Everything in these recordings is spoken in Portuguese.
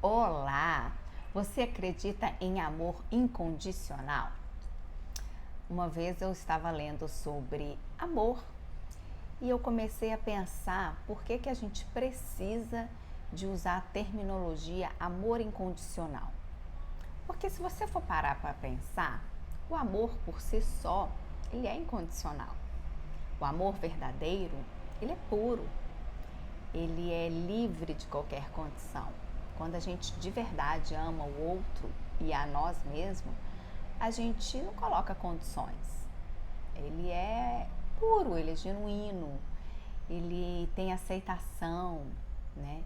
Olá! Você acredita em amor incondicional? Uma vez eu estava lendo sobre amor e eu comecei a pensar por que a gente precisa de usar a terminologia amor incondicional. Porque se você for parar para pensar, o amor por si só, ele é incondicional. O amor verdadeiro, ele é puro, ele é livre de qualquer condição. Quando a gente de verdade ama o outro e a nós mesmos, a gente não coloca condições. Ele é puro, ele é genuíno, ele tem aceitação, né?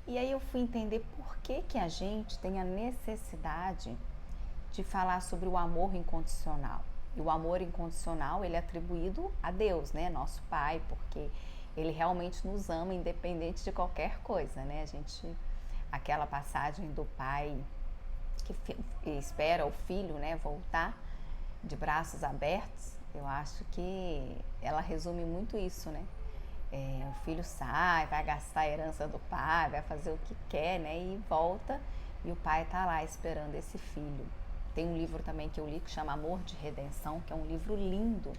E aí eu fui entender por que a gente tem a necessidade de falar sobre o amor incondicional. E o amor incondicional, ele é atribuído a Deus, né? Nosso Pai, porque ele realmente nos ama independente de qualquer coisa, né? Aquela passagem do pai que espera o filho, né, voltar de braços abertos, eu acho que ela resume muito isso, né? O filho sai, vai gastar a herança do pai, vai fazer o que quer, né? E volta e o pai tá lá esperando esse filho. Tem um livro também que eu li que chama Amor de Redenção, que é um livro lindo,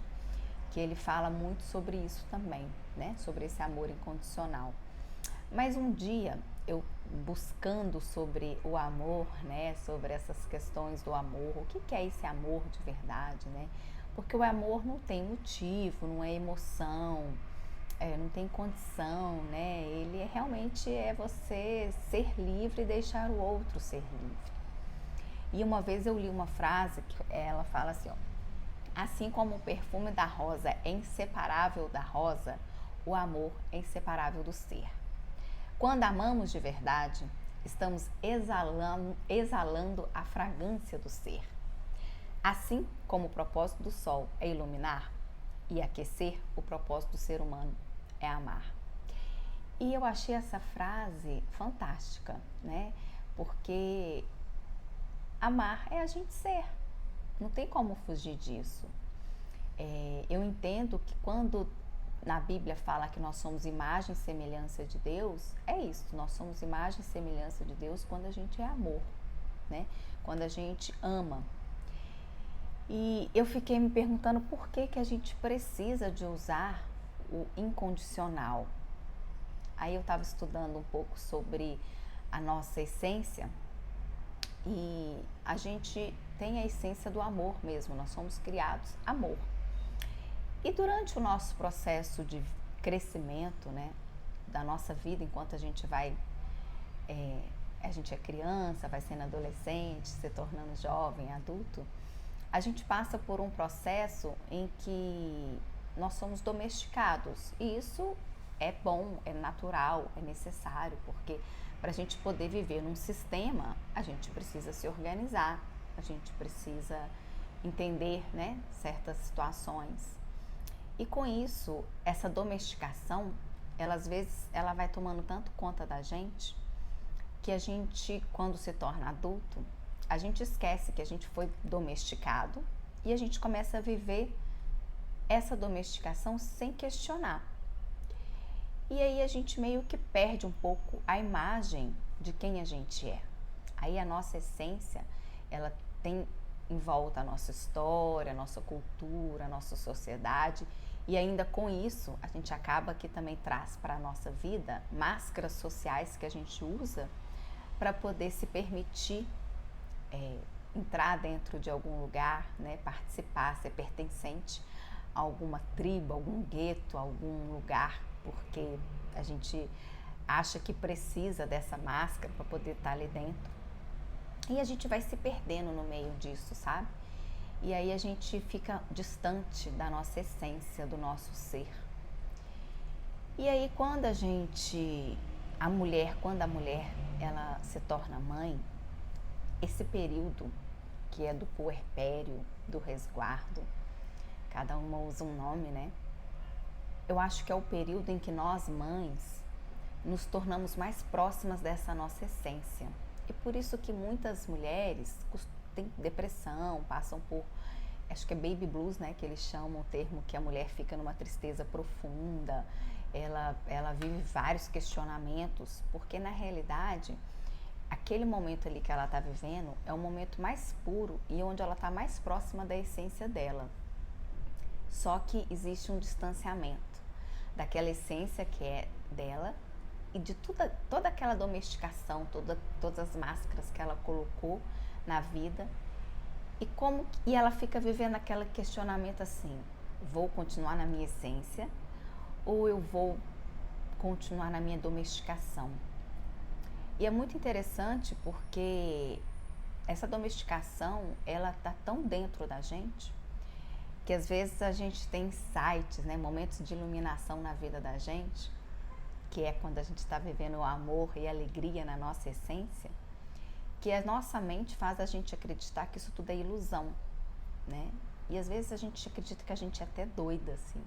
que ele fala muito sobre isso também, né? Sobre esse amor incondicional. Mas um dia, eu buscando sobre o amor, né? Sobre essas questões do amor, o que é esse amor de verdade, né? Porque o amor não tem motivo, não é emoção, não tem condição, né? Ele realmente é você ser livre e deixar o outro ser livre. E uma vez eu li uma frase que ela fala assim, ó: assim como o perfume da rosa é inseparável da rosa, o amor é inseparável do ser. Quando amamos de verdade, estamos exalando a fragrância do ser. Assim como o propósito do sol é iluminar e aquecer, o propósito do ser humano é amar. E eu achei essa frase fantástica, né? Porque amar é a gente ser. Não tem como fugir disso. Eu entendo que quando na Bíblia fala que nós somos imagem e semelhança de Deus, é isso, nós somos imagem e semelhança de Deus quando a gente é amor, né? Quando a gente ama. E eu fiquei me perguntando por que a gente precisa de usar o incondicional. Aí eu estava estudando um pouco sobre a nossa essência e a gente tem a essência do amor mesmo, nós somos criados amor. E durante o nosso processo de crescimento, né, da nossa vida, enquanto a gente a gente é criança, vai sendo adolescente, se tornando jovem, adulto, a gente passa por um processo em que nós somos domesticados. E isso é bom, é natural, é necessário, porque para a gente poder viver num sistema, a gente precisa se organizar, a gente precisa entender, né, certas situações. E com isso, essa domesticação, ela às vezes ela vai tomando tanto conta da gente que a gente, quando se torna adulto, a gente esquece que a gente foi domesticado e a gente começa a viver essa domesticação sem questionar. E aí a gente meio que perde um pouco a imagem de quem a gente é. Aí a nossa essência, ela tem em volta a nossa história, a nossa cultura, a nossa sociedade, e ainda com isso a gente acaba que também traz para a nossa vida máscaras sociais que a gente usa para poder se permitir entrar dentro de algum lugar, né, participar, ser pertencente a alguma tribo, algum gueto, algum lugar, porque a gente acha que precisa dessa máscara para poder estar ali dentro. E a gente vai se perdendo no meio disso, sabe? E aí a gente fica distante da nossa essência, do nosso ser. E aí quando quando a mulher ela se torna mãe, esse período que é do puerpério, do resguardo, cada uma usa um nome, né? Eu acho que é o período em que nós, mães, nos tornamos mais próximas dessa nossa essência. E por isso que muitas mulheres têm depressão, passam por, acho que é baby blues, né, que eles chamam o termo, que a mulher fica numa tristeza profunda, ela vive vários questionamentos, porque na realidade aquele momento ali que ela está vivendo é o momento mais puro e onde ela está mais próxima da essência dela. Só que existe um distanciamento daquela essência que é dela e de toda aquela domesticação, todas as máscaras que ela colocou na vida. E ela fica vivendo aquele questionamento assim: vou continuar na minha essência ou eu vou continuar na minha domesticação? E é muito interessante porque essa domesticação, ela tá tão dentro da gente que às vezes a gente tem insights, né, momentos de iluminação na vida da gente, que é quando a gente está vivendo o amor e a alegria na nossa essência, que a nossa mente faz a gente acreditar que isso tudo é ilusão, né? E às vezes a gente acredita que a gente é até doida, assim.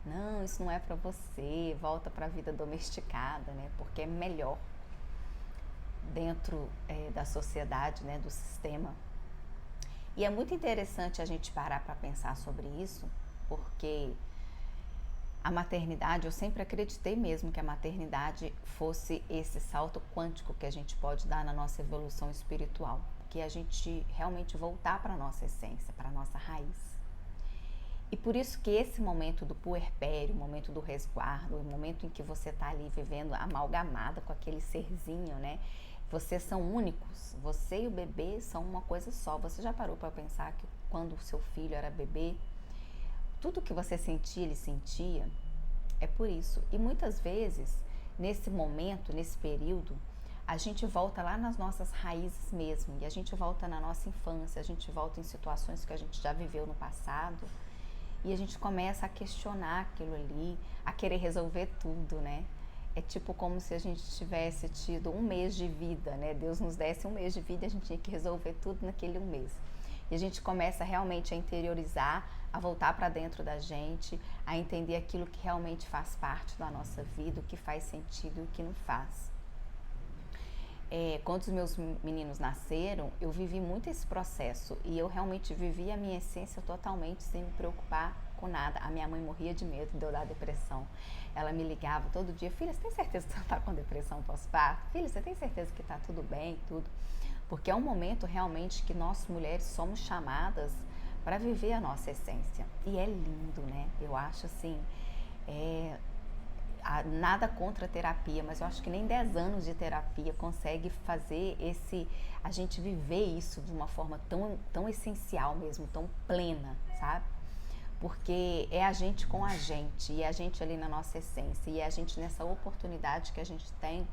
Não, isso não é para você, volta para a vida domesticada, né? Porque é melhor dentro da sociedade, né? Do sistema. E é muito interessante a gente parar para pensar sobre isso, porque a maternidade, eu sempre acreditei mesmo que a maternidade fosse esse salto quântico que a gente pode dar na nossa evolução espiritual, que a gente realmente voltar para a nossa essência, para a nossa raiz. E por isso que esse momento do puerpério, o momento do resguardo, o momento em que você está ali vivendo amalgamada com aquele serzinho, né? Vocês são únicos, você e o bebê são uma coisa só. Você já parou para pensar que quando o seu filho era bebê, tudo que você sentia, ele sentia? É por isso. E muitas vezes, nesse momento, nesse período, a gente volta lá nas nossas raízes mesmo. E a gente volta na nossa infância, a gente volta em situações que a gente já viveu no passado. E a gente começa a questionar aquilo ali, a querer resolver tudo, né? É tipo como se a gente tivesse tido um mês de vida, né? Deus nos desse um mês de vida e a gente tinha que resolver tudo naquele um mês. E a gente começa realmente a interiorizar, a voltar para dentro da gente, a entender aquilo que realmente faz parte da nossa vida, o que faz sentido e o que não faz. Quando os meus meninos nasceram, eu vivi muito esse processo e eu realmente vivi a minha essência totalmente sem me preocupar com nada. A minha mãe morria de medo de eu dar depressão. Ela me ligava todo dia: filha, você tem certeza que você não está com depressão pós-parto? Filha, você tem certeza que está tudo bem, tudo? Porque é um momento realmente que nós mulheres somos chamadas para viver a nossa essência. E é lindo, né? Eu acho assim, nada contra a terapia, mas eu acho que nem 10 anos de terapia consegue fazer a gente viver isso de uma forma tão essencial mesmo, tão plena, sabe? Porque é a gente com a gente, e é a gente ali na nossa essência, e é a gente nessa oportunidade que a gente tem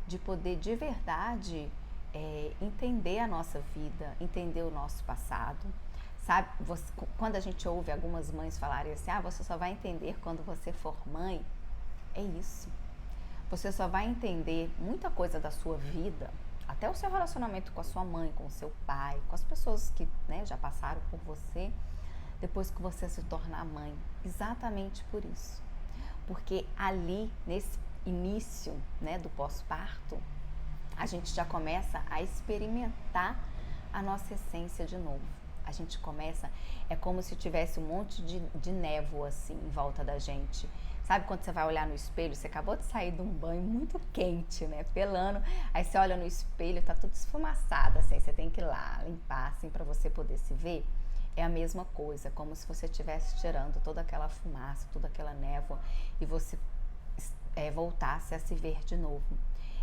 de poder de verdade entender a nossa vida, entender o nosso passado, sabe? Quando a gente ouve algumas mães falarem assim: você só vai entender quando você for mãe, é isso. Você só vai entender muita coisa da sua vida, até o seu relacionamento com a sua mãe, com o seu pai, com as pessoas que, né, já passaram por você, depois que você se tornar mãe. Exatamente por isso. Porque ali, nesse início, né, do pós-parto, a gente já começa a experimentar a nossa essência de novo. A gente começa, é como se tivesse um monte de névoa assim em volta da gente. Sabe quando você vai olhar no espelho, você acabou de sair de um banho muito quente, né, pelando, aí você olha no espelho, tá tudo esfumaçado, assim, você tem que ir lá limpar, assim, para você poder se ver. É a mesma coisa, como se você estivesse tirando toda aquela fumaça, toda aquela névoa e você voltasse a se ver de novo.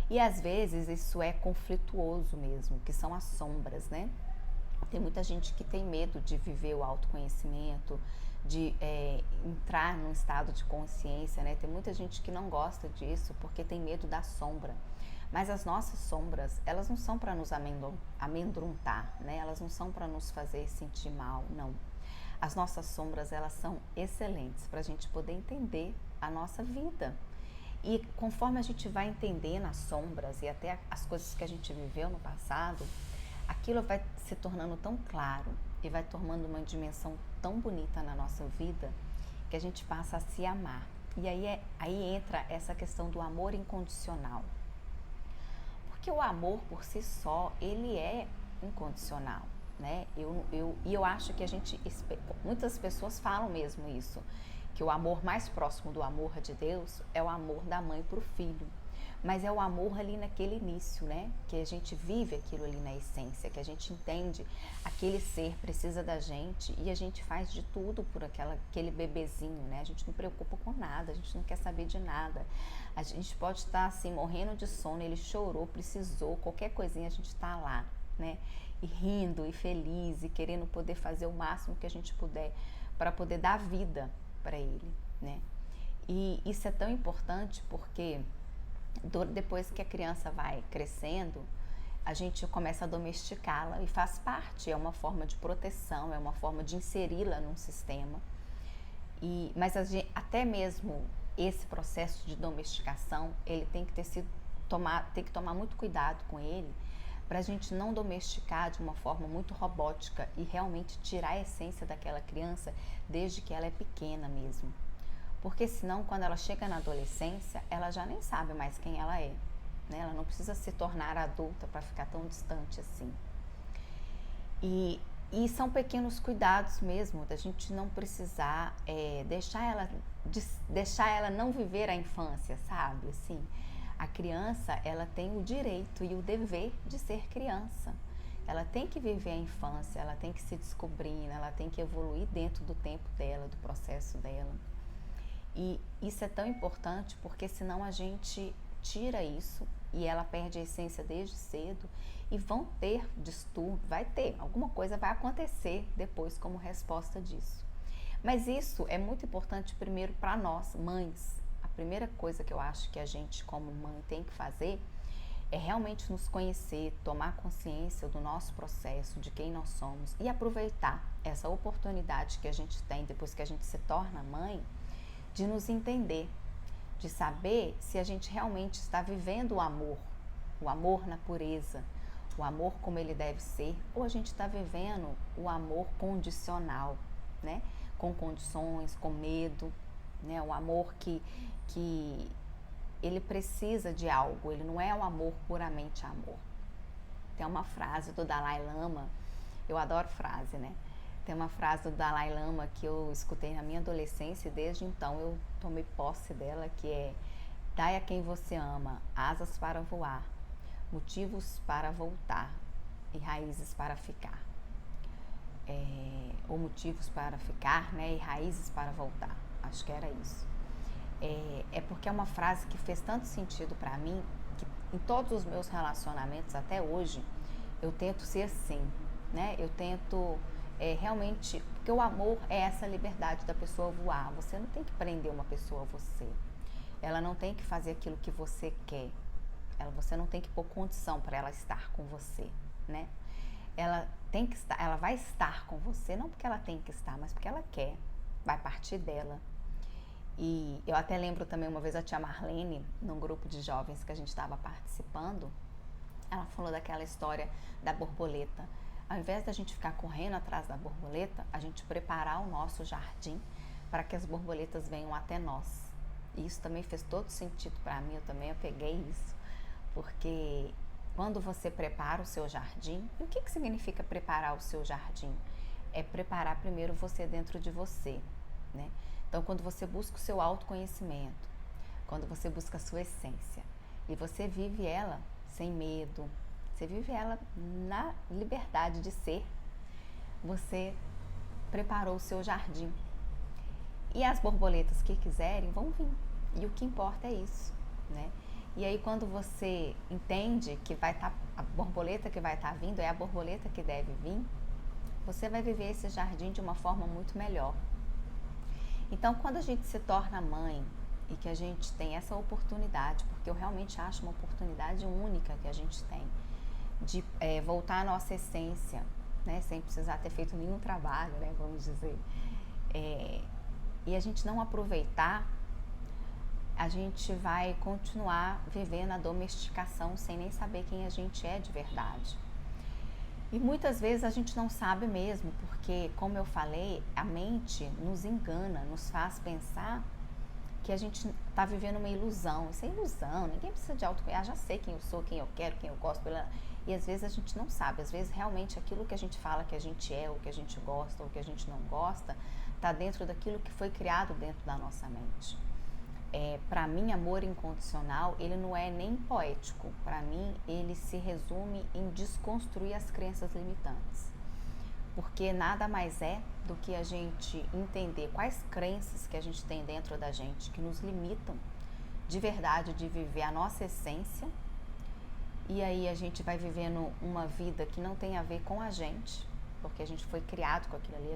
E às vezes isso é conflituoso mesmo, que são as sombras, né? Tem muita gente que tem medo de viver o autoconhecimento, de entrar num estado de consciência, né? Tem muita gente que não gosta disso porque tem medo da sombra. Mas as nossas sombras, elas não são para nos amedrontar, né? Elas não são para nos fazer sentir mal, não. As nossas sombras, elas são excelentes para a gente poder entender a nossa vida. E conforme a gente vai entendendo as sombras e até as coisas que a gente viveu no passado, aquilo vai se tornando tão claro e vai tomando uma dimensão tão bonita na nossa vida que a gente passa a se amar. E aí entra essa questão do amor incondicional. Porque o amor por si só, ele é incondicional, né? Eu acho que muitas pessoas falam mesmo isso, que o amor mais próximo do amor de Deus é o amor da mãe para o filho. mas é o amor ali naquele início, né? Que a gente vive aquilo ali na essência, que a gente entende aquele ser precisa da gente e a gente faz de tudo por aquele bebezinho, né? A gente não preocupa com nada, a gente não quer saber de nada. A gente pode estar assim morrendo de sono, ele chorou, precisou, qualquer coisinha a gente está lá, né? E rindo e feliz e querendo poder fazer o máximo que a gente puder para poder dar vida para ele, né? E isso é tão importante porque depois que a criança vai crescendo, a gente começa a domesticá-la e faz parte, é uma forma de proteção, é uma forma de inseri-la num sistema. Mas até mesmo esse processo de domesticação, ele tem que tomar muito cuidado com ele, para a gente não domesticar de uma forma muito robótica e realmente tirar a essência daquela criança desde que ela é pequena mesmo. Porque senão, quando ela chega na adolescência, ela já nem sabe mais quem ela é, né? Ela não precisa se tornar adulta para ficar tão distante assim. E são pequenos cuidados mesmo, da gente não precisar deixar ela não viver a infância, sabe? Assim, a criança, ela tem o direito e o dever de ser criança. Ela tem que viver a infância, ela tem que se descobrir, ela tem que evoluir dentro do tempo dela, do processo dela. E isso é tão importante porque senão a gente tira isso e ela perde a essência desde cedo e vão ter distúrbio, alguma coisa vai acontecer depois como resposta disso. Mas isso é muito importante primeiro para nós, mães. A primeira coisa que eu acho que a gente como mãe tem que fazer é realmente nos conhecer, tomar consciência do nosso processo, de quem nós somos e aproveitar essa oportunidade que a gente tem depois que a gente se torna mãe, de nos entender, de saber se a gente realmente está vivendo o amor na pureza, o amor como ele deve ser, ou a gente está vivendo o amor condicional, né? Com condições, com medo, né? O amor que ele precisa de algo, ele não é um amor puramente amor. Tem uma frase do Dalai Lama, eu adoro frase, né? Tem uma frase do Dalai Lama que eu escutei na minha adolescência e desde então eu tomei posse dela, que é: dai a quem você ama asas para voar, motivos para voltar e raízes para ficar. Ou motivos para ficar, né? E raízes para voltar. Acho que era isso. É porque é uma frase que fez tanto sentido para mim, que em todos os meus relacionamentos até hoje, eu tento ser assim, né? Eu tento realmente, porque o amor é essa liberdade da pessoa voar. Você não tem que prender uma pessoa a você. Ela não tem que fazer aquilo que você quer. Você não tem que pôr condição para ela estar com você, né? Ela vai estar com você, não porque ela tem que estar, mas porque ela quer. Vai partir dela. E eu até lembro também uma vez a tia Marlene, num grupo de jovens que a gente estava participando, ela falou daquela história da borboleta. Ao invés da gente ficar correndo atrás da borboleta, a gente preparar o nosso jardim para que as borboletas venham até nós. E isso também fez todo sentido para mim, eu também peguei isso, porque quando você prepara o seu jardim, e o que significa preparar o seu jardim? É preparar primeiro você dentro de você, né? Então, quando você busca o seu autoconhecimento, quando você busca a sua essência e você vive ela sem medo, você vive ela na liberdade de ser, você preparou o seu jardim. E as borboletas que quiserem vão vir. E o que importa é isso, né? E aí quando você entende que a borboleta que vai estar vindo é a borboleta que deve vir, você vai viver esse jardim de uma forma muito melhor. Então, quando a gente se torna mãe e que a gente tem essa oportunidade, porque eu realmente acho uma oportunidade única que a gente tem, de voltar à nossa essência, né, sem precisar ter feito nenhum trabalho, né, vamos dizer, e a gente não aproveitar, a gente vai continuar vivendo a domesticação sem nem saber quem a gente é de verdade. E muitas vezes a gente não sabe mesmo, porque, como eu falei, a mente nos engana, nos faz pensar que a gente está vivendo uma ilusão. Isso é ilusão, ninguém precisa de autoconhecimento. Já sei quem eu sou, quem eu quero, quem eu gosto. E às vezes a gente não sabe, às vezes realmente aquilo que a gente fala que a gente é, o que a gente gosta, o que a gente não gosta, está dentro daquilo que foi criado dentro da nossa mente. Para mim, amor incondicional, ele não é nem poético. Para mim, ele se resume em desconstruir as crenças limitantes. Porque nada mais é do que a gente entender quais crenças que a gente tem dentro da gente que nos limitam de verdade de viver a nossa essência. E aí a gente vai vivendo uma vida que não tem a ver com a gente, porque a gente foi criado com aquilo ali,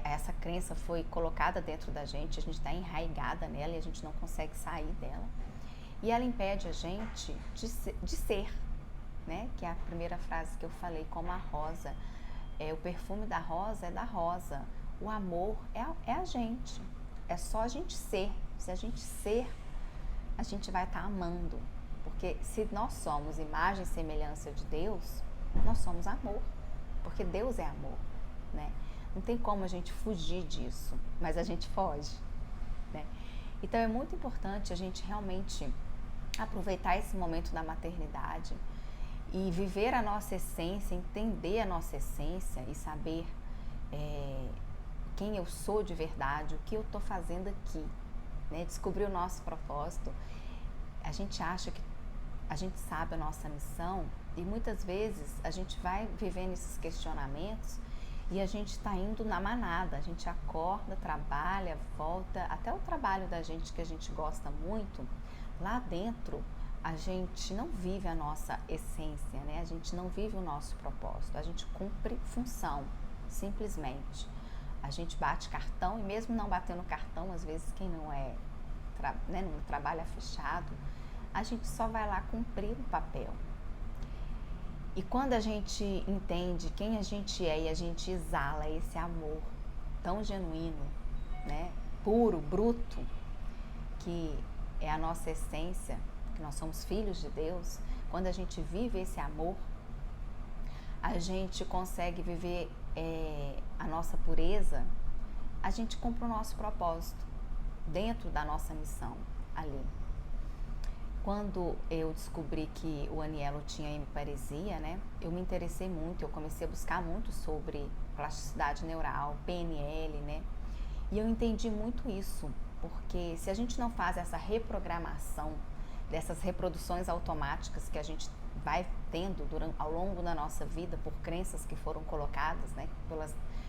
essa crença foi colocada dentro da gente, a gente está enraizada nela e a gente não consegue sair dela. E ela impede a gente de ser, né? Que é a primeira frase que eu falei, como a rosa. O perfume da rosa é da rosa. O amor é a gente. É só a gente ser. Se a gente ser, a gente vai estar amando. Porque se nós somos imagem e semelhança de Deus, nós somos amor. Porque Deus é amor, né? Não tem como a gente fugir disso, mas a gente foge, né? Então é muito importante a gente realmente aproveitar esse momento da maternidade e viver a nossa essência, entender a nossa essência e saber quem eu sou de verdade, o que eu estou fazendo aqui, né? Descobrir o nosso propósito. A gente acha que a gente sabe a nossa missão e muitas vezes a gente vai vivendo esses questionamentos e a gente está indo na manada, a gente acorda, trabalha, volta, até o trabalho da gente que a gente gosta muito, lá dentro a gente não vive a nossa essência, né? A gente não vive o nosso propósito, a gente cumpre função, simplesmente. A gente bate cartão e mesmo não batendo cartão, às vezes quem não não trabalha fechado, a gente só vai lá cumprir o papel. E quando a gente entende quem a gente é e a gente exala esse amor tão genuíno, né, puro, bruto, que é a nossa essência, que nós somos filhos de Deus, quando a gente vive esse amor, a gente consegue viver a nossa pureza, a gente cumpre o nosso propósito dentro da nossa missão ali. Quando eu descobri que o Anielo tinha hemiparesia, né, eu me interessei muito, eu comecei a buscar muito sobre plasticidade neural, PNL, né, e eu entendi muito isso, porque se a gente não faz essa reprogramação dessas reproduções automáticas que a gente vai tendo ao longo da nossa vida por crenças que foram colocadas, né,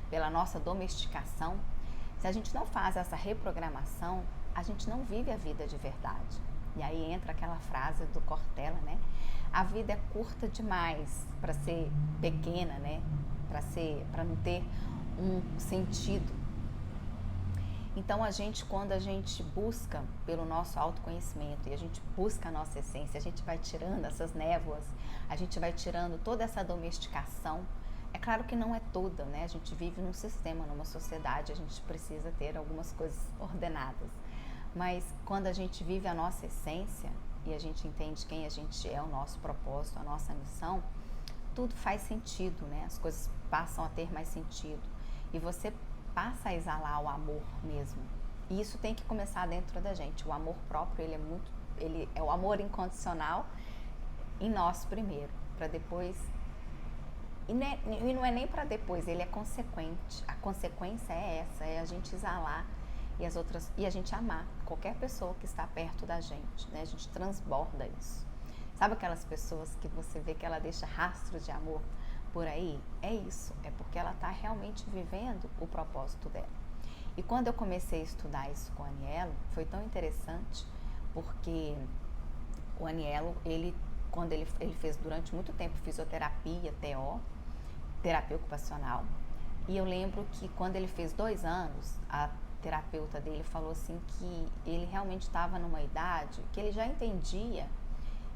pela nossa domesticação, se a gente não faz essa reprogramação, a gente não vive a vida de verdade. E aí entra aquela frase do Cortella, né? A vida é curta demais para ser pequena, né? Para não ter um sentido. Então quando a gente busca pelo nosso autoconhecimento e a gente busca a nossa essência, a gente vai tirando essas névoas, a gente vai tirando toda essa domesticação. É claro que não é toda, né? A gente vive num sistema, numa sociedade, a gente precisa ter algumas coisas ordenadas. Mas quando a gente vive a nossa essência e a gente entende quem a gente é, o nosso propósito, a nossa missão, tudo faz sentido, né? As coisas passam a ter mais sentido. E você passa a exalar o amor mesmo. E isso tem que começar dentro da gente. O amor próprio, ele é o amor incondicional em nós primeiro, para depois... E não é nem para depois, ele é consequente. A consequência é essa, é a gente exalar e a gente amar qualquer pessoa que está perto da gente, né? A gente transborda isso. Sabe aquelas pessoas que você vê que ela deixa rastros de amor por aí? É isso, é porque ela está realmente vivendo o propósito dela. E quando eu comecei a estudar isso com o Anielo, foi tão interessante, porque o Anielo, quando ele fez durante muito tempo fisioterapia, terapia ocupacional, e eu lembro que quando ele fez 2 anos, a terapeuta dele falou assim que ele realmente estava numa idade que ele já entendia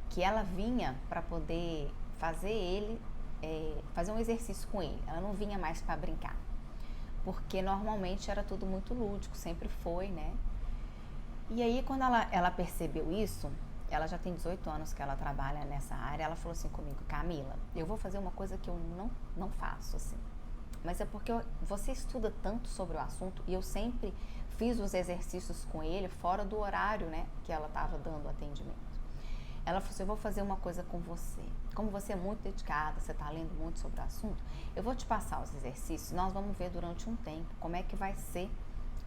que ela vinha para poder fazer um exercício com ele. Ela não vinha mais para brincar, porque normalmente era tudo muito lúdico, sempre foi, né? E aí quando ela percebeu isso, ela já tem 18 anos que ela trabalha nessa área, ela falou assim comigo: Camila, eu vou fazer uma coisa que eu não faço assim. Mas é porque você estuda tanto sobre o assunto e eu sempre fiz os exercícios com ele fora do horário, né, que ela estava dando atendimento. Ela falou assim: eu vou fazer uma coisa com você. Como você é muito dedicada, você está lendo muito sobre o assunto, eu vou te passar os exercícios, nós vamos ver durante um tempo como é que vai ser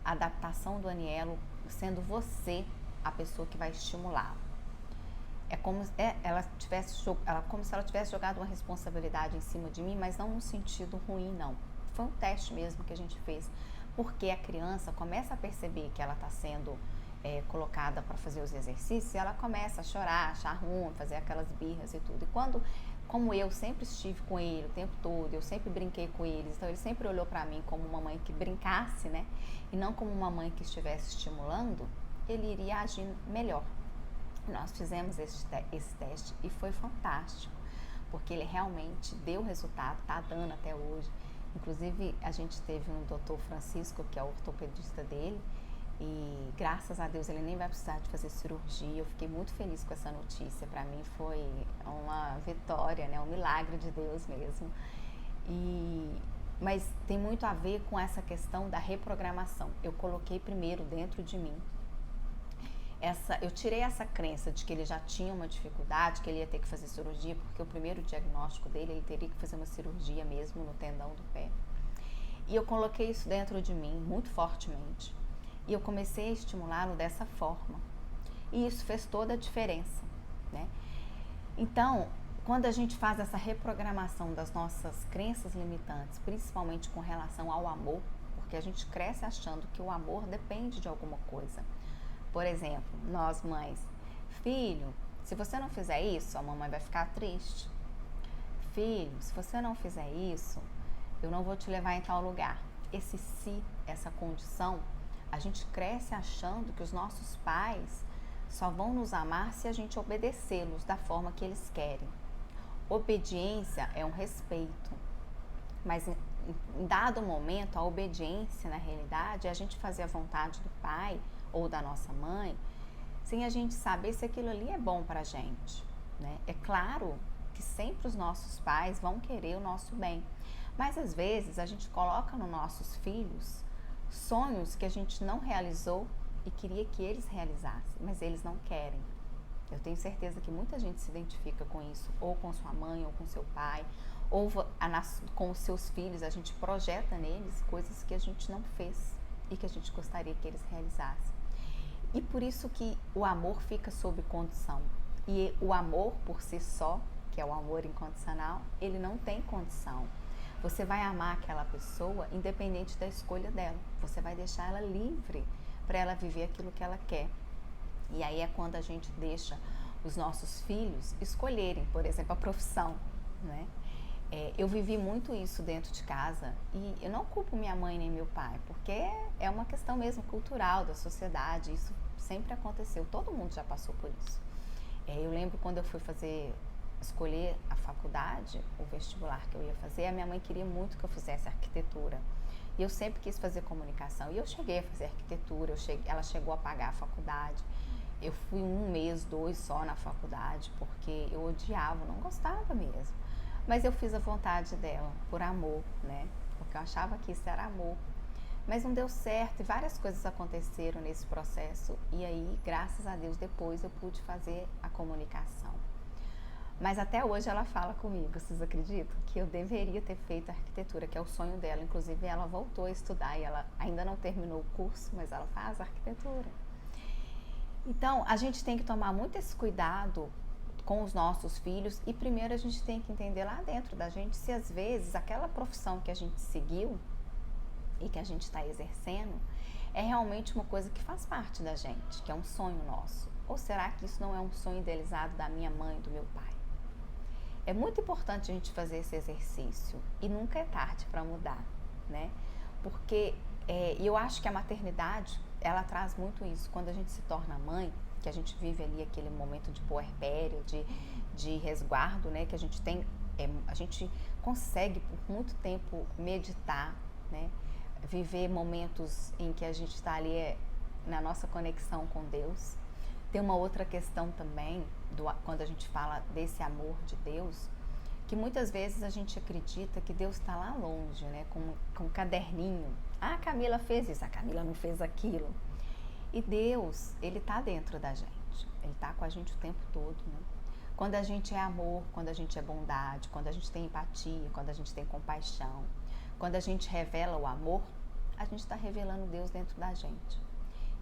a adaptação do Anielo sendo você a pessoa que vai estimulá-lo. É como se ela tivesse jogado uma responsabilidade em cima de mim, mas não no sentido ruim, não. Foi um teste mesmo que a gente fez, porque a criança começa a perceber que ela está sendo colocada para fazer os exercícios, e ela começa a chorar, achar ruim, fazer aquelas birras e tudo. E como eu sempre estive com ele o tempo todo, eu sempre brinquei com eles, então ele sempre olhou para mim como uma mãe que brincasse, né? E não como uma mãe que estivesse estimulando, ele iria agir melhor. Nós fizemos esse teste e foi fantástico, porque ele realmente deu resultado, está dando até hoje. Inclusive, a gente teve um doutor Francisco, que é o ortopedista dele, e graças a Deus ele nem vai precisar de fazer cirurgia. Eu fiquei muito feliz com essa notícia. Para mim foi uma vitória, né? Um milagre de Deus mesmo. Mas tem muito a ver com essa questão da reprogramação. Eu coloquei primeiro dentro de mim. Eu tirei essa crença de que ele já tinha uma dificuldade, que ele ia ter que fazer cirurgia, porque o primeiro diagnóstico dele, ele teria que fazer uma cirurgia mesmo no tendão do pé. E eu coloquei isso dentro de mim, muito fortemente. E eu comecei a estimulá-lo dessa forma. E isso fez toda a diferença, né? Então, quando a gente faz essa reprogramação das nossas crenças limitantes, principalmente com relação ao amor, porque a gente cresce achando que o amor depende de alguma coisa. Por exemplo, nós mães, filho, se você não fizer isso, a mamãe vai ficar triste. Filho, se você não fizer isso, eu não vou te levar em tal lugar. Esse se, essa condição, a gente cresce achando que os nossos pais só vão nos amar se a gente obedecê-los da forma que eles querem. Obediência é um respeito, mas em dado momento, a obediência, na realidade, é a gente fazer a vontade do pai ou da nossa mãe, sem a gente saber se aquilo ali é bom pra gente, né? É claro que sempre os nossos pais vão querer o nosso bem, mas às vezes a gente coloca nos nossos filhos sonhos que a gente não realizou e queria que eles realizassem, mas eles não querem. Eu tenho certeza que muita gente se identifica com isso, ou com sua mãe, ou com seu pai, ou com os seus filhos. A gente projeta neles coisas que a gente não fez e que a gente gostaria que eles realizassem. E por isso que o amor fica sob condição. E o amor por si só, que é o amor incondicional, ele não tem condição. Você vai amar aquela pessoa independente da escolha dela. Você vai deixar ela livre para ela viver aquilo que ela quer. E aí é quando a gente deixa os nossos filhos escolherem, por exemplo, a profissão, né? Eu vivi muito isso dentro de casa e eu não culpo minha mãe nem meu pai, porque é uma questão mesmo cultural da sociedade, isso sempre aconteceu, todo mundo já passou por isso. Eu lembro quando eu fui escolher a faculdade, o vestibular que eu ia fazer, a minha mãe queria muito que eu fizesse arquitetura. E eu sempre quis fazer comunicação, e eu cheguei a fazer arquitetura, ela chegou a pagar a faculdade. Eu fui 1 mês, 2 só na faculdade, porque eu odiava, não gostava mesmo. Mas eu fiz a vontade dela, por amor, né? Porque eu achava que isso era amor. Mas não deu certo e várias coisas aconteceram nesse processo. E aí, graças a Deus, depois eu pude fazer a comunicação. Mas até hoje ela fala comigo, vocês acreditam? Que eu deveria ter feito arquitetura, que é o sonho dela. Inclusive, ela voltou a estudar e ela ainda não terminou o curso, mas ela faz arquitetura. Então, a gente tem que tomar muito esse cuidado com os nossos filhos e primeiro a gente tem que entender lá dentro da gente se às vezes aquela profissão que a gente seguiu e que a gente está exercendo é realmente uma coisa que faz parte da gente, que é um sonho nosso. Ou será que isso não é um sonho idealizado da minha mãe e do meu pai? É muito importante a gente fazer esse exercício e nunca é tarde para mudar, né? Porque eu acho que a maternidade, ela traz muito isso. Quando a gente se torna mãe, que a gente vive ali aquele momento de puerpério, de resguardo, né? Que a gente tem, a gente consegue por muito tempo meditar, né? Viver momentos em que a gente está ali na nossa conexão com Deus. Tem uma outra questão também, quando a gente fala desse amor de Deus, que muitas vezes a gente acredita que Deus está lá longe, né? Com um caderninho. Ah, a Camila fez isso, a Camila não fez aquilo. E Deus, Ele está dentro da gente. Ele está com a gente o tempo todo, né? Quando a gente é amor, quando a gente é bondade, quando a gente tem empatia, quando a gente tem compaixão, quando a gente revela o amor, a gente está revelando Deus dentro da gente.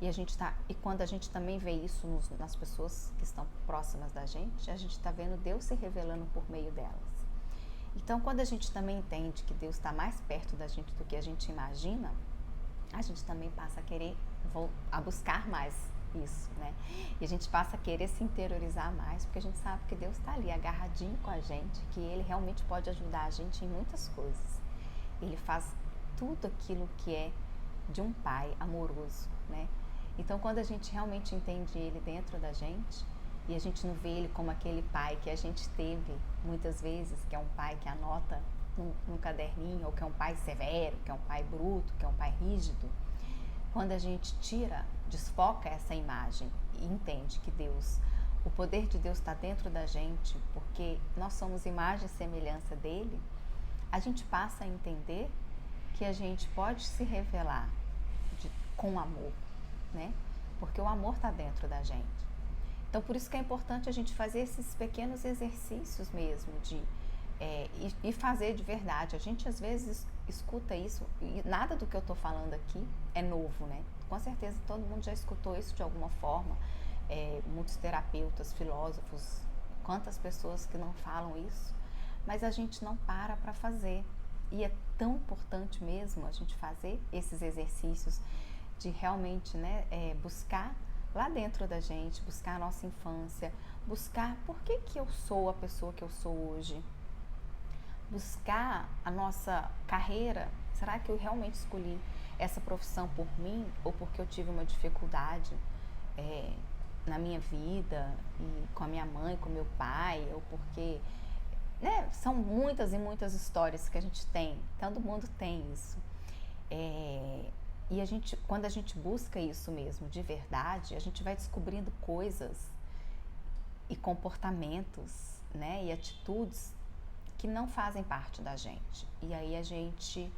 E quando a gente também vê isso nas pessoas que estão próximas da gente, a gente está vendo Deus se revelando por meio delas. Então, quando a gente também entende que Deus está mais perto da gente do que a gente imagina, a gente também passa a querer a buscar mais isso, né? E a gente passa a querer se interiorizar mais, porque a gente sabe que Deus está ali agarradinho com a gente, que Ele realmente pode ajudar a gente em muitas coisas. Ele faz tudo aquilo que é de um pai amoroso, né? Então, quando a gente realmente entende Ele dentro da gente, e a gente não vê Ele como aquele pai que a gente teve muitas vezes, que é um pai que anota num caderninho, ou que é um pai severo, que é um pai bruto, que é um pai rígido, quando a gente desfoca essa imagem e entende que o poder de Deus está dentro da gente, porque nós somos imagem e semelhança dele, a gente passa a entender que a gente pode se revelar com amor, né? Porque o amor está dentro da gente. Então, por isso que é importante a gente fazer esses pequenos exercícios mesmo e fazer de verdade. A gente às vezes escuta isso e nada do que eu estou falando aqui é novo, né? Com certeza todo mundo já escutou isso de alguma forma. Muitos terapeutas, filósofos, quantas pessoas que não falam isso, mas a gente não para fazer. E é tão importante mesmo a gente fazer esses exercícios de realmente, né, buscar lá dentro da gente, buscar a nossa infância, buscar por que eu sou a pessoa que eu sou hoje, buscar a nossa carreira. Será que eu realmente escolhi essa profissão por mim ou porque eu tive uma dificuldade na minha vida e com a minha mãe, com meu pai, ou porque, né, são muitas e muitas histórias que a gente tem, todo mundo tem isso. E quando a gente busca isso mesmo, de verdade, a gente vai descobrindo coisas e comportamentos, né, e atitudes que não fazem parte da gente. E aí a gente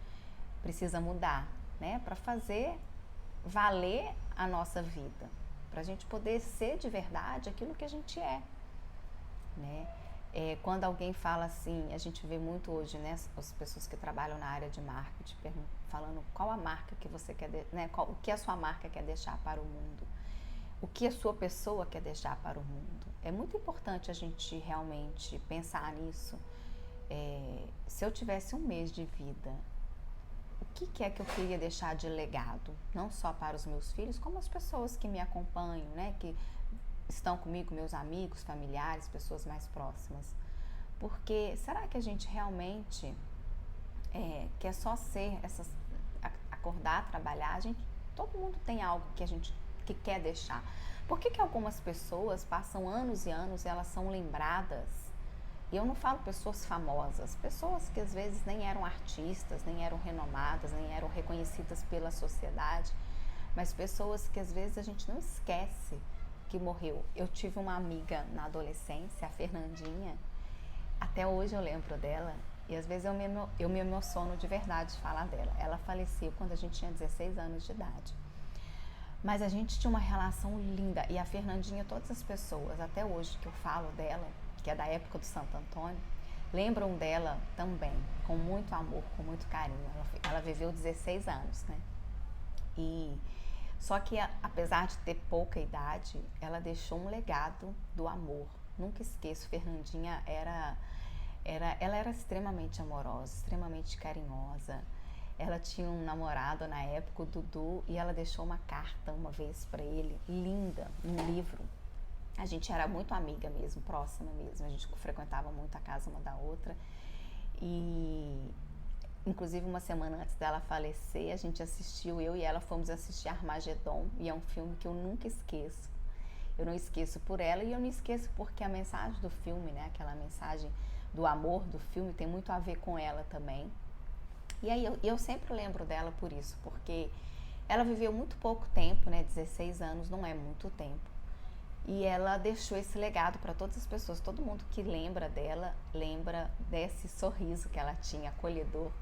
precisa mudar, né, para fazer valer a nossa vida, para a gente poder ser de verdade aquilo que a gente é, né? Quando alguém fala assim, a gente vê muito hoje, né, as pessoas que trabalham na área de marketing falando qual a marca que você quer, né, o que a sua marca quer deixar para o mundo, o que a sua pessoa quer deixar para o mundo. É muito importante a gente realmente pensar nisso. Se eu tivesse um mês de vida, o que é que eu queria deixar de legado, não só para os meus filhos, como as pessoas que me acompanham, né, que estão comigo, meus amigos, familiares, pessoas mais próximas. Porque será que a gente realmente quer só ser acordar, trabalhar? Todo mundo tem algo que quer deixar. Por que algumas pessoas passam anos e anos e elas são lembradas? E eu não falo pessoas famosas, pessoas que às vezes nem eram artistas, nem eram renomadas, nem eram reconhecidas pela sociedade, mas pessoas que às vezes a gente não esquece que morreu. Eu tive uma amiga na adolescência, a Fernandinha, até hoje eu lembro dela, e às vezes eu me emociono de verdade de falar dela. Ela faleceu quando a gente tinha 16 anos de idade. Mas a gente tinha uma relação linda, e a Fernandinha, todas as pessoas, até hoje que eu falo dela, que é da época do Santo Antônio, lembram dela também, com muito amor, com muito carinho. Ela viveu 16 anos, né? Só que, apesar de ter pouca idade, ela deixou um legado do amor. Nunca esqueço, Fernandinha ela era extremamente amorosa, extremamente carinhosa. Ela tinha um namorado na época, o Dudu, e ela deixou uma carta uma vez para ele, linda, um livro. A gente era muito amiga mesmo, próxima mesmo, a gente frequentava muito a casa uma da outra. E inclusive uma semana antes dela falecer, a gente assistiu, eu e ela fomos assistir Armagedon, e é um filme que eu nunca esqueço. Eu não esqueço por ela e eu não esqueço porque a mensagem do filme, né, aquela mensagem do amor do filme tem muito a ver com ela também. E aí eu sempre lembro dela por isso, porque ela viveu muito pouco tempo, né, 16 anos não é muito tempo. E ela deixou esse legado para todas as pessoas. Todo mundo que lembra dela, lembra desse sorriso que ela tinha, acolhedor,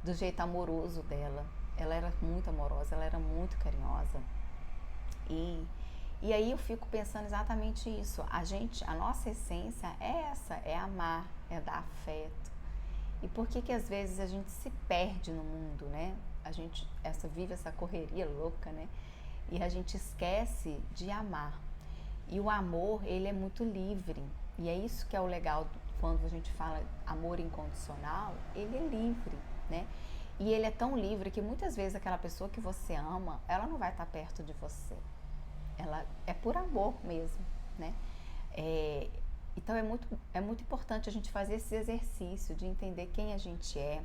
do jeito amoroso dela. Ela era muito amorosa, ela era muito carinhosa. E aí eu fico pensando exatamente isso. A nossa essência é essa, é amar, é dar afeto. E por que às vezes a gente se perde no mundo, né? A gente vive essa correria louca, né? e a gente esquece de amar. E o amor, ele é muito livre, e é isso que é o legal quando a gente fala amor incondicional, ele é livre, né? E ele é tão livre que muitas vezes aquela pessoa que você ama, ela não vai estar perto de você. Ela é por amor mesmo, né? Então é muito importante a gente fazer esse exercício de entender quem a gente é,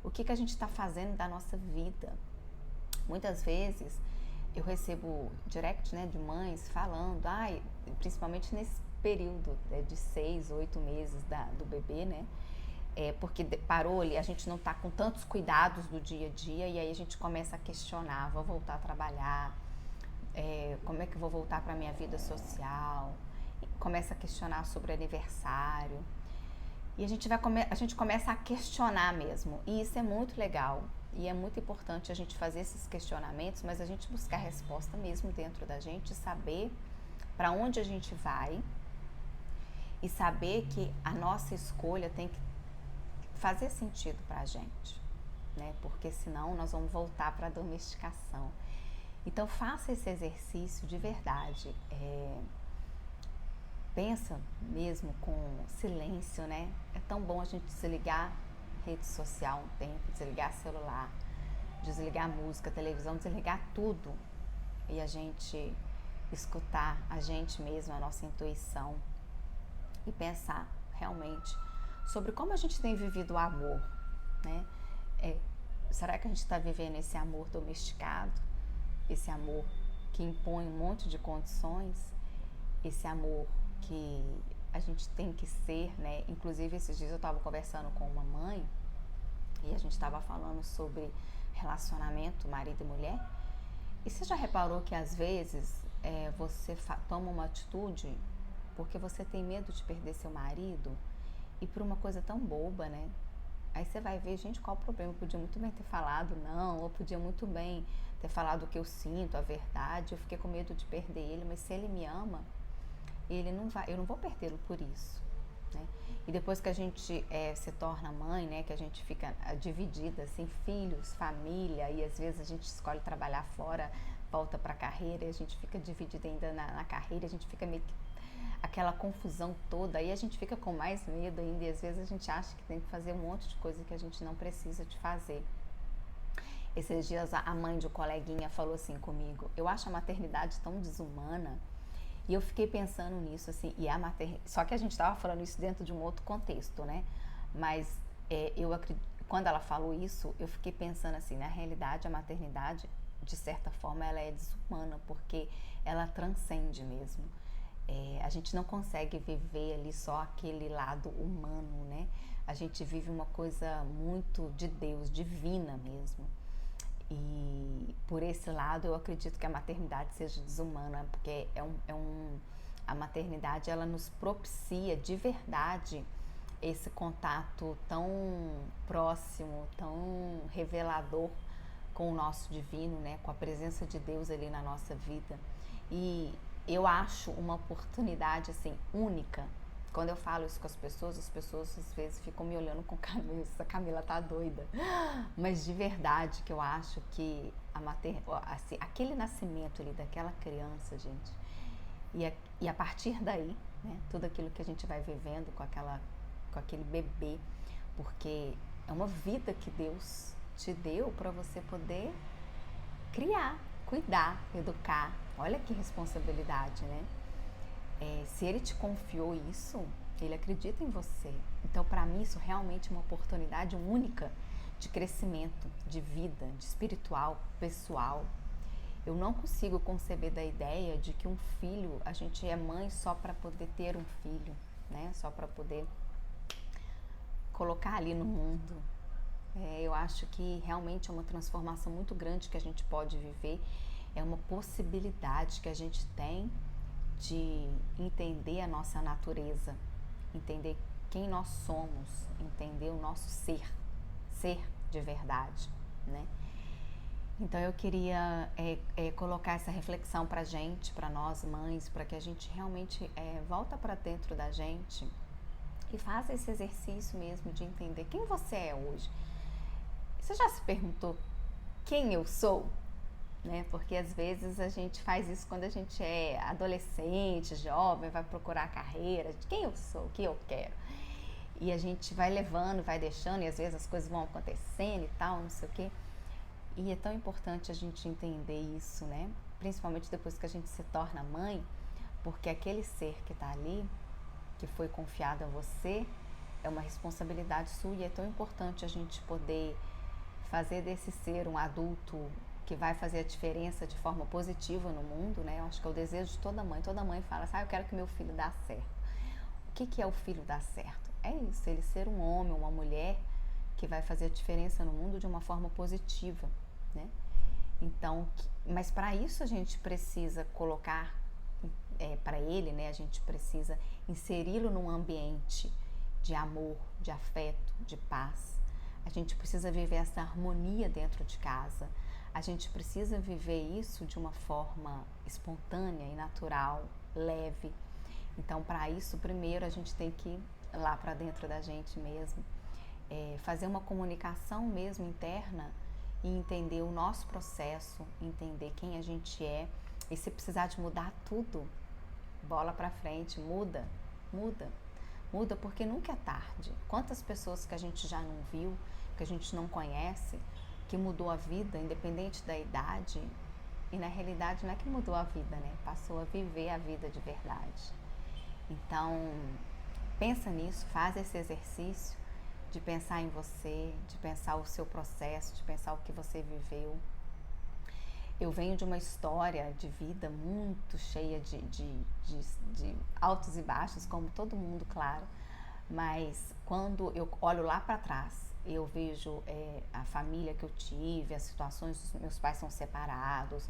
o que a gente está fazendo da nossa vida. Muitas vezes eu recebo direct, né, de mães falando, principalmente nesse período, né, de 6, 8 meses do bebê, né? Porque parou ali, a gente não está com tantos cuidados do dia a dia e aí a gente começa a questionar, vou voltar a trabalhar, como é que eu vou voltar para a minha vida social, e começa a questionar sobre aniversário e a gente começa a questionar mesmo, e isso é muito legal e é muito importante a gente fazer esses questionamentos, mas a gente buscar resposta mesmo dentro da gente, saber para onde a gente vai e saber que a nossa escolha tem que fazer sentido para a gente, né? Porque senão nós vamos voltar para a domesticação. Então faça esse exercício de verdade, pensa mesmo com silêncio, né? É tão bom a gente desligar rede social um tempo, desligar celular, desligar música, televisão, desligar tudo e a gente escutar a gente mesmo, a nossa intuição e pensar realmente sobre como a gente tem vivido o amor, né? Será que a gente está vivendo esse amor domesticado, esse amor que impõe um monte de condições, esse amor que a gente tem que ser, né? Inclusive esses dias eu estava conversando com uma mãe e a gente estava falando sobre relacionamento marido e mulher. E você já reparou que às vezes você toma uma atitude porque você tem medo de perder seu marido e por uma coisa tão boba, né? Aí você vai ver, gente, qual o problema? Eu podia muito bem ter falado não, ou podia muito bem ter falado o que eu sinto, a verdade. Eu fiquei com medo de perder ele, mas se ele me ama, ele não vai, eu não vou perdê-lo por isso, né? E depois que a gente se torna mãe, né, que a gente fica dividida, assim, filhos, família, e às vezes a gente escolhe trabalhar fora, volta para a carreira, e a gente fica dividida ainda na carreira, a gente fica meio que aquela confusão toda, aí a gente fica com mais medo ainda, e às vezes a gente acha que tem que fazer um monte de coisa que a gente não precisa de fazer. Esses dias a mãe de um coleguinha falou assim comigo, eu acho a maternidade tão desumana. E eu fiquei pensando nisso, assim, só que a gente estava falando isso dentro de um outro contexto, né? Mas eu acredito, quando ela falou isso, eu fiquei pensando assim, na realidade a maternidade, de certa forma, ela é desumana, porque ela transcende mesmo. A gente não consegue viver ali só aquele lado humano, né? A gente vive uma coisa muito de Deus, divina mesmo. E por esse lado eu acredito que a maternidade seja desumana, porque a maternidade ela nos propicia de verdade esse contato tão próximo, tão revelador com o nosso divino, né? Com a presença de Deus ali na nossa vida. E eu acho uma oportunidade assim única. Quando eu falo isso com as pessoas às vezes ficam me olhando com Camila, essa Camila tá doida. Mas de verdade que eu acho que assim, aquele nascimento ali daquela criança, gente, e a partir daí, né, tudo aquilo que a gente vai vivendo com aquele bebê, porque é uma vida que Deus te deu para você poder criar, cuidar, educar. Olha que responsabilidade, né? Se ele te confiou isso, ele acredita em você. Então, para mim, isso realmente é uma oportunidade única de crescimento, de vida, de espiritual, pessoal. Eu não consigo conceber da ideia de que um filho, a gente é mãe só para poder ter um filho, né? Só para poder colocar ali no mundo. Eu acho que realmente é uma transformação muito grande que a gente pode viver. É uma possibilidade que a gente tem de entender a nossa natureza, entender quem nós somos, entender o nosso ser de verdade, né? Então eu queria colocar essa reflexão pra gente, pra nós mães, para que a gente realmente volta para dentro da gente e faça esse exercício mesmo de entender quem você é hoje. Você já se perguntou quem eu sou? né? Porque às vezes a gente faz isso quando a gente é adolescente, jovem, vai procurar carreira, de quem eu sou, o que eu quero. E a gente vai levando, vai deixando, e às vezes as coisas vão acontecendo e tal, não sei o quê. E é tão importante a gente entender isso, né? Principalmente depois que a gente se torna mãe, porque aquele ser que está ali, que foi confiado a você, é uma responsabilidade sua, e é tão importante a gente poder fazer desse ser um adulto que vai fazer a diferença de forma positiva no mundo, né? Eu acho que é o desejo de toda mãe. Toda mãe fala assim, eu quero que meu filho dê certo. O que é o filho dar certo? É isso, ele ser um homem, uma mulher que vai fazer a diferença no mundo de uma forma positiva, né? Então, mas para isso a gente precisa colocar para ele, né? A gente precisa inseri-lo num ambiente de amor, de afeto, de paz. A gente precisa viver essa harmonia dentro de casa. A gente precisa viver isso de uma forma espontânea e natural, leve. Então, para isso, primeiro a gente tem que ir lá para dentro da gente mesmo, fazer uma comunicação mesmo interna e entender o nosso processo, entender quem a gente é. E se precisar de mudar tudo, bola para frente, muda, porque nunca é tarde. Quantas pessoas que a gente já não viu, que a gente não conhece, que mudou a vida, independente da idade, e na realidade não é que mudou a vida, né? Passou a viver a vida de verdade. Então, pensa nisso, faz esse exercício de pensar em você, de pensar o seu processo, de pensar o que você viveu. Eu venho de uma história de vida muito cheia de altos e baixos, como todo mundo, claro. Mas quando eu olho lá para trás, eu vejo a família que eu tive, as situações, meus pais são separados,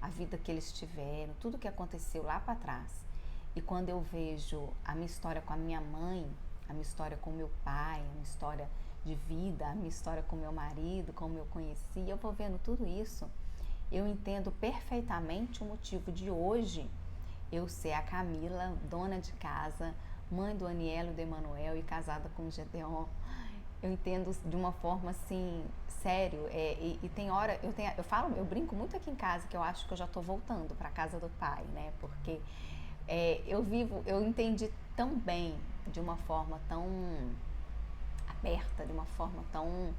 a vida que eles tiveram, tudo que aconteceu lá para trás. E quando eu vejo a minha história com a minha mãe, a minha história com meu pai, a minha história de vida, a minha história com meu marido, como eu conheci, eu vou vendo tudo isso, eu entendo perfeitamente o motivo de hoje eu ser a Camila, dona de casa, mãe do Anielo, do Emanuel e casada com o Gedeon. Eu entendo de uma forma assim, sério, e tem hora, eu brinco muito aqui em casa que eu acho que eu já estou voltando para a casa do pai, né? Porque eu entendi tão bem, de uma forma tão aberta, de uma forma tão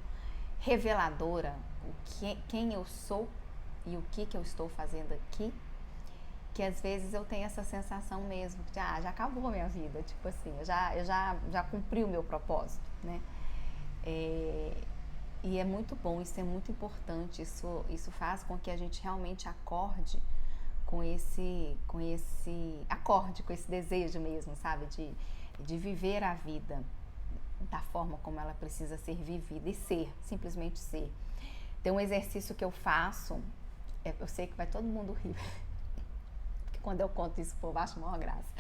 reveladora, quem eu sou e o que eu estou fazendo aqui, que às vezes eu tenho essa sensação mesmo de já acabou a minha vida, tipo assim, eu já cumpri o meu propósito, né? E é muito bom, isso é muito importante, isso faz com que a gente realmente acorde com esse desejo mesmo, sabe? De viver a vida da forma como ela precisa ser vivida e simplesmente ser. Tem um exercício que eu faço, eu sei que vai todo mundo rir, porque quando eu conto isso, o povo acha uma graça.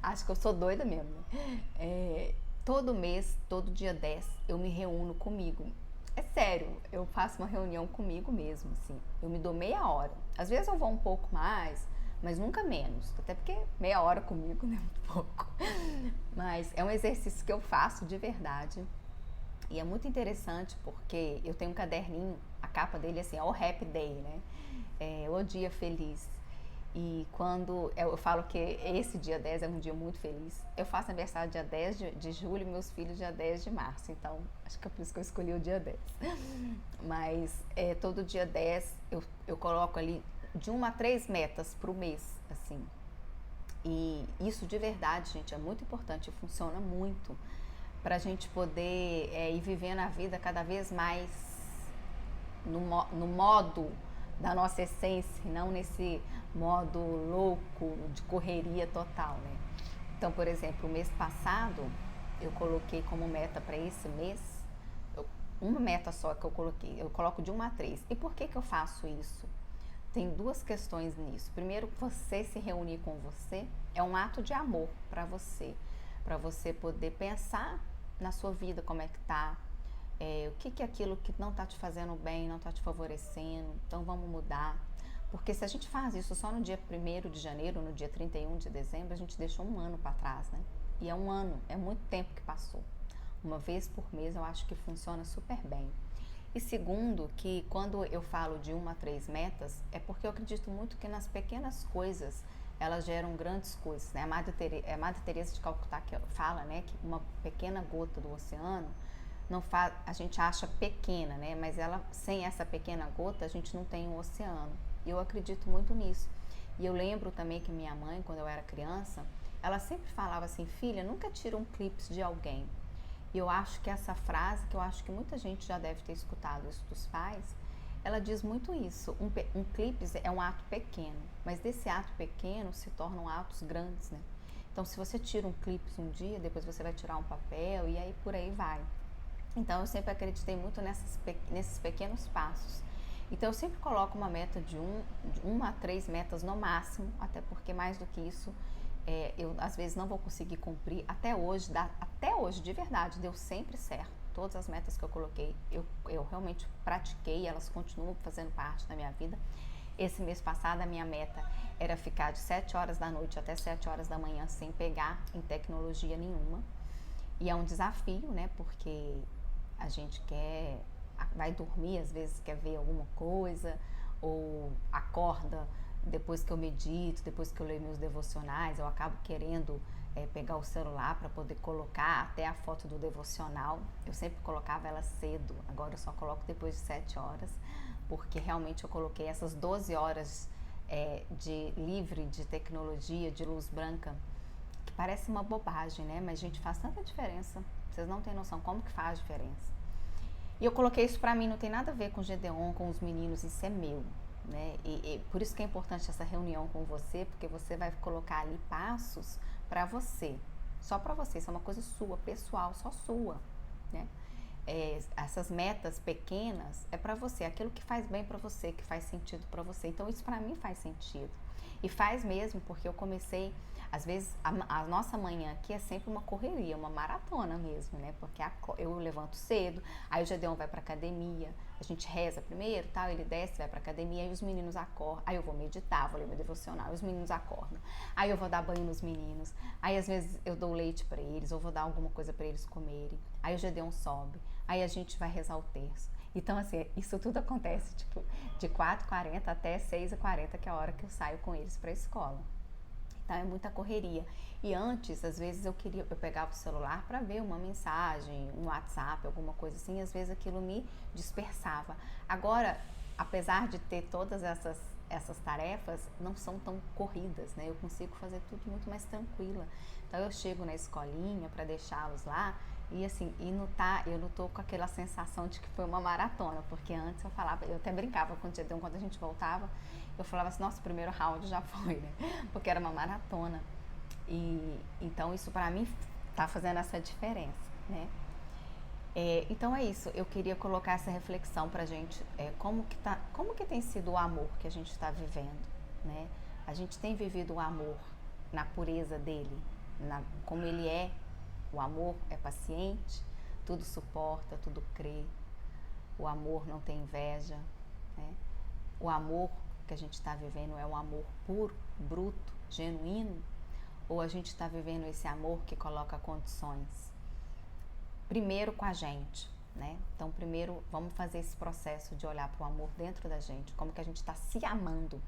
Acho que eu sou doida mesmo, né? Todo mês, todo dia 10, eu me reúno comigo. É sério, eu faço uma reunião comigo mesmo, assim. Eu me dou meia hora. Às vezes eu vou um pouco mais, mas nunca menos. Até porque meia hora comigo não é muito pouco. Mas é um exercício que eu faço de verdade. E é muito interessante porque eu tenho um caderninho, a capa dele assim, é o Happy Day, né? O dia feliz. E quando eu falo que esse dia 10 é um dia muito feliz, eu faço aniversário dia 10 de julho e meus filhos dia 10 de março, então acho que é por isso que eu escolhi o dia 10. Mas todo dia 10 eu coloco ali de 1 a 3 metas pro mês, assim. E isso de verdade, gente, é muito importante e funciona muito pra gente poder ir vivendo a vida cada vez mais no modo da nossa essência, não nesse modo louco de correria total, né? Então, por exemplo, o mês passado eu coloquei como meta para esse mês, uma meta só que eu coloquei, eu coloco de 1 a 3. E por que eu faço isso? Tem duas questões nisso. Primeiro, você se reunir com você é um ato de amor para você poder pensar na sua vida, como é que tá, o que é aquilo que não está te fazendo bem, não está te favorecendo, então vamos mudar. Porque se a gente faz isso só no dia 1º de janeiro, no dia 31 de dezembro, a gente deixou um ano para trás, né? E é um ano, é muito tempo que passou. Uma vez por mês eu acho que funciona super bem. E segundo, que quando eu falo de 1 a 3 metas, é porque eu acredito muito que nas pequenas coisas elas geram grandes coisas, né? A Madre Teresa de Calcutá que fala, né, que uma pequena gota do oceano não faz, a gente acha pequena, né? Mas ela, sem essa pequena gota, a gente não tem um oceano. E eu acredito muito nisso. E eu lembro também que minha mãe, quando eu era criança, ela sempre falava assim: filha, nunca tira um clipe de alguém. E eu acho que essa frase, que eu acho que muita gente já deve ter escutado isso dos pais, ela diz muito isso. Um clipe é um ato pequeno, mas desse ato pequeno se tornam atos grandes, né? Então, se você tira um clipe um dia, depois você vai tirar um papel e aí por aí vai. Então, eu sempre acreditei muito nesses pequenos passos. Então, eu sempre coloco uma meta de 1 a 3 metas no máximo, até porque mais do que isso, eu às vezes não vou conseguir cumprir. Até hoje, de verdade, deu sempre certo. Todas as metas que eu coloquei, eu realmente pratiquei, elas continuam fazendo parte da minha vida. Esse mês passado, a minha meta era ficar de 7 horas da noite até 7 horas da manhã sem pegar em tecnologia nenhuma. E é um desafio, né? Porque a gente vai dormir, às vezes quer ver alguma coisa, ou acorda depois que eu medito, depois que eu leio meus devocionais, eu acabo querendo pegar o celular para poder colocar até a foto do devocional. Eu sempre colocava ela cedo, agora eu só coloco depois de 7 horas, porque realmente eu coloquei essas 12 horas de livre de tecnologia, de luz branca, que parece uma bobagem, né? Mas, gente, faz tanta diferença. Vocês não têm noção como que faz diferença. E eu coloquei isso pra mim, não tem nada a ver com o Gedeon, com os meninos, isso é meu, né? E por isso que é importante essa reunião com você, porque você vai colocar ali passos pra você, só pra você, isso é uma coisa sua, pessoal, só sua, né? Essas metas pequenas é pra você, aquilo que faz bem pra você, que faz sentido pra você. Então isso pra mim faz sentido. E faz mesmo, porque eu comecei, às vezes, a nossa manhã aqui é sempre uma correria, uma maratona mesmo, né? Porque eu levanto cedo, aí o Gedeon vai pra academia, a gente reza primeiro, tal, ele desce, vai pra academia, aí os meninos acordam, aí eu vou meditar, vou ler meu devocional, os meninos acordam, aí eu vou dar banho nos meninos, aí às vezes eu dou leite pra eles, ou vou dar alguma coisa pra eles comerem, aí o Gedeon sobe, aí a gente vai rezar o terço. Então, assim, isso tudo acontece, tipo, de 4h40 até 6h40, que é a hora que eu saio com eles pra escola. Então, é muita correria. E antes, às vezes, eu pegava o celular para ver uma mensagem, um WhatsApp, alguma coisa assim, e às vezes aquilo me dispersava. Agora, apesar de ter todas essas tarefas, não são tão corridas, né? Eu consigo fazer tudo muito mais tranquila. Então, eu chego na escolinha para deixá-los lá, e assim, eu não tô com aquela sensação de que foi uma maratona, porque antes eu falava, eu até brincava com o Gedeon quando a gente voltava, eu falava assim, nossa, o primeiro round já foi, né? Porque era uma maratona. E então isso pra mim tá fazendo essa diferença, né? Então é isso, eu queria colocar essa reflexão pra gente, como que tem sido o amor que a gente está vivendo, né? A gente tem vivido o amor na pureza dele, como ele é. O amor é paciente, tudo suporta, tudo crê. O amor não tem inveja, né? O amor que a gente está vivendo é um amor puro, bruto, genuíno? Ou a gente está vivendo esse amor que coloca condições? Primeiro com a gente, né? Então, primeiro vamos fazer esse processo de olhar para o amor dentro da gente, como que a gente está se amando.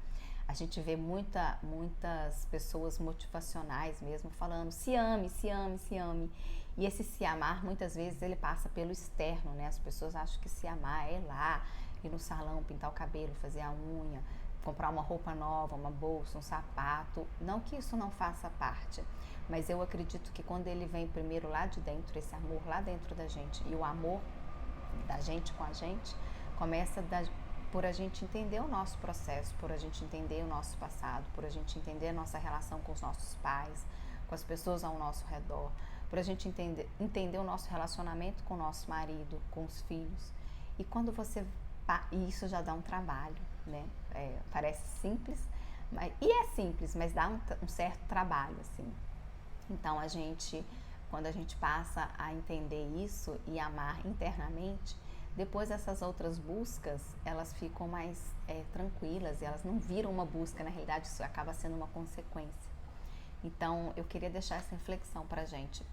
A gente vê muitas pessoas motivacionais mesmo falando se ame, se ame, se ame. E esse se amar, muitas vezes, ele passa pelo externo, né? As pessoas acham que se amar é ir lá, ir no salão, pintar o cabelo, fazer a unha, comprar uma roupa nova, uma bolsa, um sapato. Não que isso não faça parte, mas eu acredito que quando ele vem primeiro lá de dentro, esse amor lá dentro da gente, e o amor da gente com a gente, começa por a gente entender o nosso processo, por a gente entender o nosso passado, por a gente entender a nossa relação com os nossos pais, com as pessoas ao nosso redor, por a gente entender o nosso relacionamento com o nosso marido, com os filhos. E quando e isso já dá um trabalho, né? Parece simples, e é simples, mas dá um certo trabalho, assim. Então, quando a gente passa a entender isso e amar internamente, depois essas outras buscas, elas ficam mais tranquilas, e elas não viram uma busca, na realidade isso acaba sendo uma consequência. Então, eu queria deixar essa reflexão pra gente.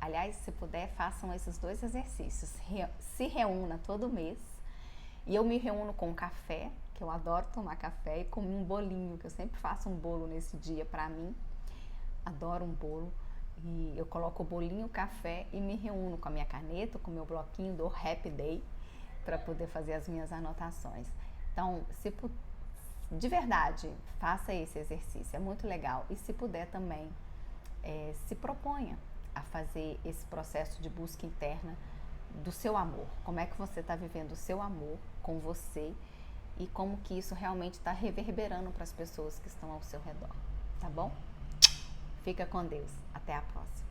Aliás, se puder, façam esses 2 exercícios. Se reúna todo mês, E eu me reúno com café, que eu adoro tomar café, e com um bolinho, que eu sempre faço um bolo nesse dia pra mim. Adoro um bolo. E eu coloco o bolinho, o café e me reúno com a minha caneta, com o meu bloquinho do Happy Day para poder fazer as minhas anotações. Então, de verdade, faça esse exercício, é muito legal. E se puder também, se proponha a fazer esse processo de busca interna do seu amor. Como é que você está vivendo o seu amor com você e como que isso realmente está reverberando para as pessoas que estão ao seu redor, tá bom? Fica com Deus. Até a próxima.